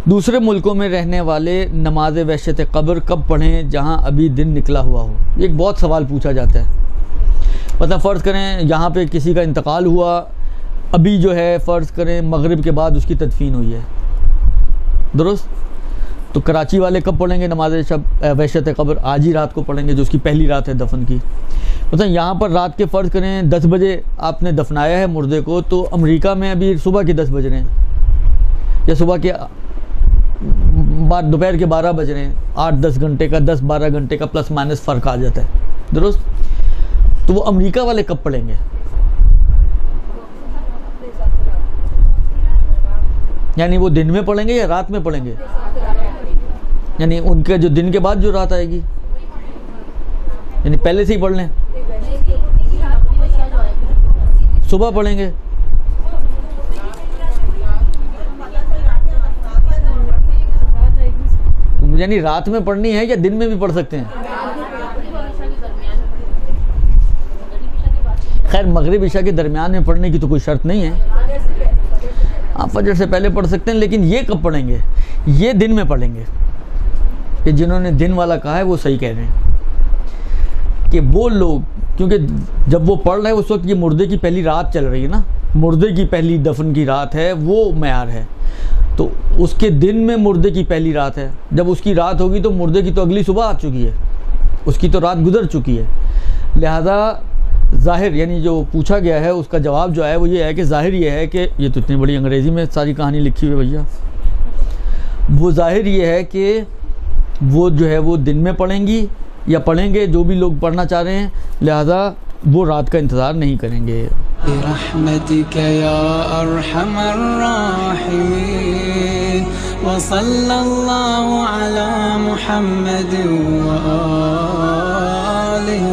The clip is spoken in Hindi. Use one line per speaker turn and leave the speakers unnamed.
दूसरे मुल्कों में रहने वाले नमाज वहशत क़ब्र कब पढ़ें जहां अभी दिन निकला हुआ हो? ये एक बहुत सवाल पूछा जाता है। मतलब फ़र्ज़ करें यहाँ पे किसी का इंतकाल हुआ, अभी जो है फ़र्ज़ करें मगरिब के बाद उसकी तदफीन हुई है, दुरुस्त, तो कराची वाले कब पढ़ेंगे नमाज वहशत क़ब्र? आज ही रात को पढ़ेंगे, जो उसकी पहली रात है दफन की। मतलब यहाँ पर रात के फ़र्ज़ करें 10 बजे आपने दफनाया है मुर्दे को, तो अमेरिका में अभी सुबह के 10 बज रहे हैं या सुबह के दोपहर के 12 बज रहे हैं। 8-10 घंटे का, 10-12 घंटे का प्लस माइनस फ़र्क आ जाता है, दुरुस्त। तो वो अमेरिका वाले कब पढ़ेंगे? यानी वो दिन में पढ़ेंगे या रात में पढ़ेंगे? यानी उनके जो दिन के बाद जो रात आएगी, यानी पहले से ही पढ़ लें, सुबह पढ़ेंगे। यानी रात में पढ़नी है या दिन में भी पढ़ सकते हैं? खैर मगरिब इशा के दरमियान में पढ़ने की तो कोई शर्त नहीं है, आप फजर से पहले पढ़ सकते हैं। लेकिन ये कब पढ़ेंगे? ये दिन में पढ़ेंगे। कि जिन्होंने दिन वाला कहा है वो सही कह रहे हैं कि वो लोग, क्योंकि जब वो पढ़ रहे हैं उस वक्त ये मुर्दे की पहली रात चल रही है ना, मुर्दे की पहली दफन की रात है, वो मयार है। तो उसके दिन में मुर्दे की पहली रात है, जब उसकी रात होगी तो मुर्दे की तो अगली सुबह आ चुकी है, उसकी तो रात गुजर चुकी है। लिहाजा ज़ाहिर, यानी जो पूछा गया है उसका जवाब जो है वो ये है कि ज़ाहिर ये है कि ये तो इतनी बड़ी अंग्रेज़ी में सारी कहानी लिखी हुई है भैया, वो ज़ाहिर ये है कि वो जो है वो दिन में पढ़ेंगी या पढ़ेंगे, जो भी लोग पढ़ना चाह रहे हैं, लिहाजा वो रात का इंतज़ार नहीं करेंगे।
बिरहमतिक या अरहमर राहिमीन व सल्लल्लाहु अला मुहम्मद व आलिहि